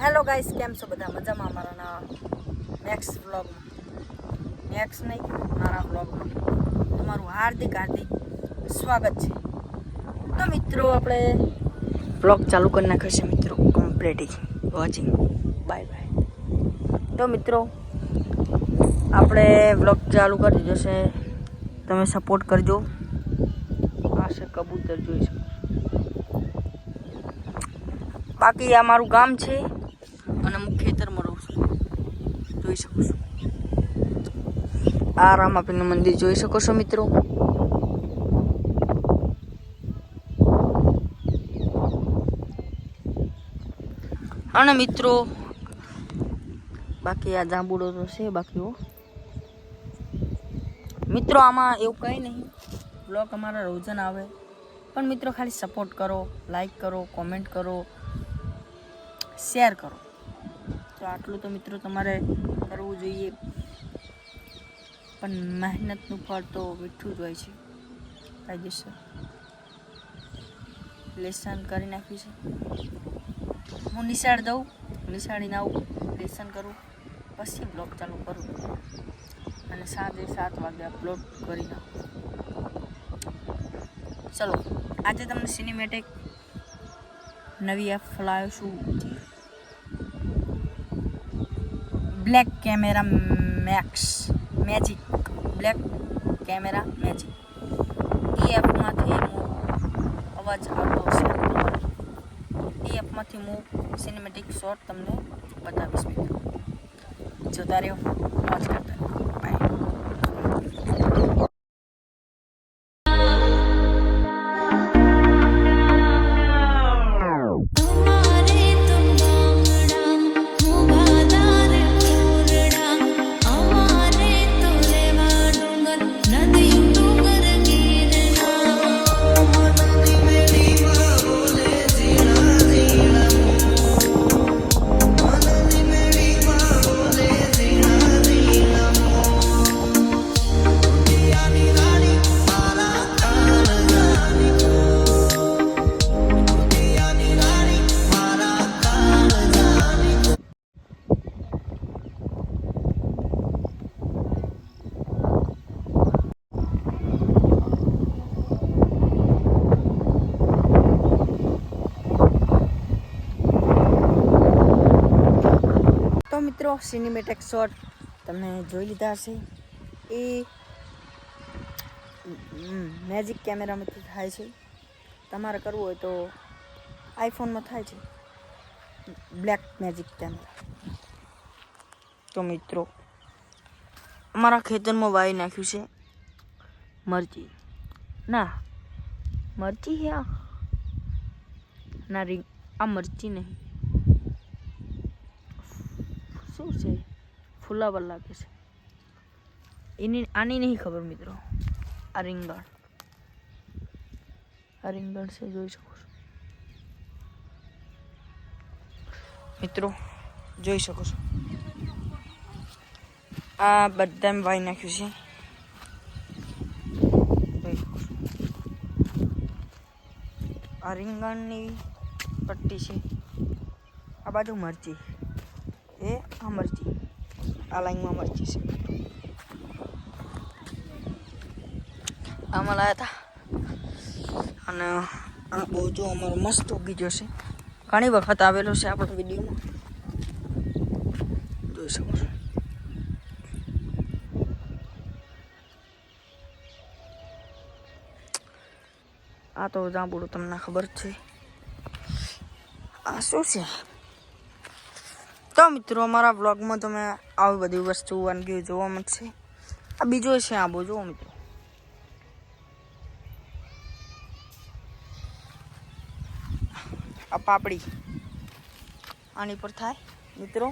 Hello guys, કેમ છો બધા? મજામાં? મારા નેક્સ્ટ વ્લોગમાં મારા વ્લોગમાં તમારું હાર્દિક સ્વાગત છે. તો મિત્રો, આપણે વ્લોગ ચાલુ કરી નાખ્યો છે મિત્રો. Complete watching. Bye bye. તો મિત્રો, આપણે વ્લોગ ચાલુ કરી દીધો છે. તમે સપોર્ટ કરજો. આ છે કબૂતર, જોઈ શકો. બાકી આ મારું ગામ છે અને હું ખેતરમાં રહું છું, જોઈ શકો છો. આ રામાપીરનું મંદિર જોઈ શકો છો મિત્રો. અને મિત્રો, બાકી આ જાંબુડો તો છે બાકી મિત્રો. આમાં એવું કંઈ નહીં, બ્લોગ અમારા રોજન આવે, પણ મિત્રો ખાલી સપોર્ટ કરો, લાઈક કરો, કોમેન્ટ કરો, શેર કરો. તો આટલું તો મિત્રો તમારે કરવું જોઈએ. પણ મહેનતનું ફળ તો મીઠું જ હોય છે. કાયદેસર લેસન કરી નાખ્યું છે. હું નિશાળ દઉં, નિશાળીને આવું, લેસન કરું, પછી બ્લોગ ચાલુ કરું અને સાંજે 7 વાગે અપલોડ કરી નાખું. ચલો, આજે તમને સિનેમેટિક નવી એપ લાવ્યો છું, black camera magic. Black camera magic. એ એપમાંથી હું અવાજ આવતો હશે. એ એપમાંથી હું સિનેમેટિક શોટ તમને બતાવીશ મિત્રો. જોતા રહ્યો, વોચ કરતા રહ્યો. બાય. મિત્રો, સિનેમેટિક શોટ તમે જોઈ લીધા હશે. એ મેજિક કેમેરામાંથી થાય છે. તમારે કરવું હોય તો આઈફોનમાં થાય છે, બ્લેક મેજિક કેમેરા. તો મિત્રો, અમારા ખેતરમાં વાવી નાખ્યું છે મરચી. મરચી છે ના રીંગ. આ મરચી નહીં, શું છે? ફુલાવર લાગે છે. આની નહીં ખબર મિત્રો. આ રીંગણ છે, જોઈ શકો છો મિત્રો. જોઈ શકો છો. આ બધા વાઈ નાખ્યું છે, જોઈ શકો છો. આ રીંગણની પટ્ટી છે. આ બાજુ મરચી. આ મરચી, આ લાઈનમાં મરચી છે. આમાં લાયા હતા અને આ બહુ જો અમારો મસ્ત ઉગી જશે. ઘણી વખત આવેલો છે આપણો વિડીયોમાં, જોઈ શકો છો. આ તો જાંબુડો તમને ખબર જ છે. આ શું છે? તો મિત્રો, અમારા બ્લોગમાં તમે આવી બધી વસ્તુ, વાનગીઓ જોવા મળશે. આ બીજો છે આંબો, જુઓ મિત્રો. આ પાપડી આની પર થાય મિત્રો.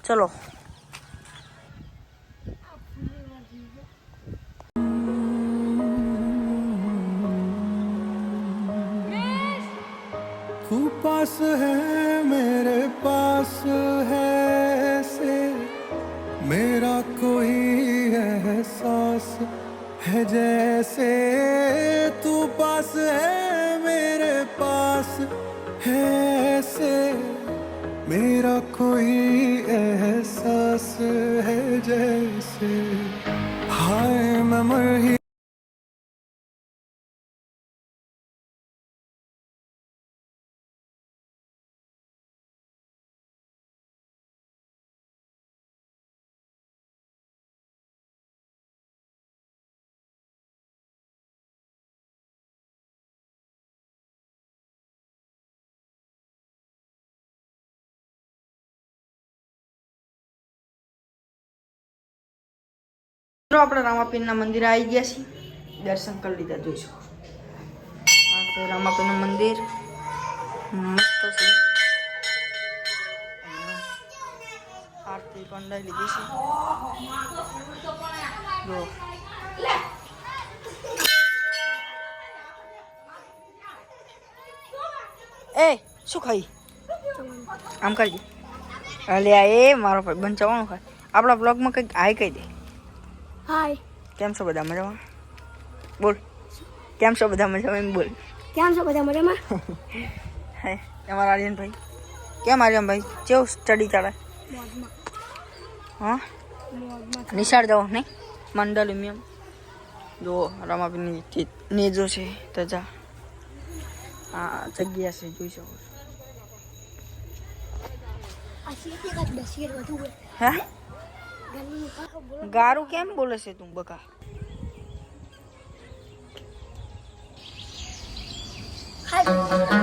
ચલો, तू पास है मेरे पास है ऐसे मेरा कोई एहसास है जैसे तू पास है मेरे पास है ऐसे मेरा कोई एहसास है जैसे हाय मैं मर ही મિત્રો આપણે રામાપીરના મંદિરે આવી ગયા છીએ, દર્શન કરી લીધા. જોઈ શકો આ છે રામાપીરનું મંદિર, મસ્ત છે. આરતી કંડાઈ લીધી છે. જો એ શું ખાઈ આમ કરી દે. અલ્યા એ મારો ભાઈ બંચાવાનું ખાય. આપણા બ્લોગમાં કંઈક હાય કહી દે. હાય, કેમ છો બધા મજામાં? બોલ કેમ છો બધા મજામાં? એમ બોલ. કેમ છો બધા મજામાં? હે તમારા આર્યનભાઈ કેમ? આર્યનભાઈ કેવું સ્ટડી ચાલે? હા નિશાળ જાઓ નહીં મંડળ એમ. જો રામાપીરની નેજો છે તજા. આ જગ્યા છે જોઈ શકો. હે ગારું કેમ બોલે છે તું બકા? હાય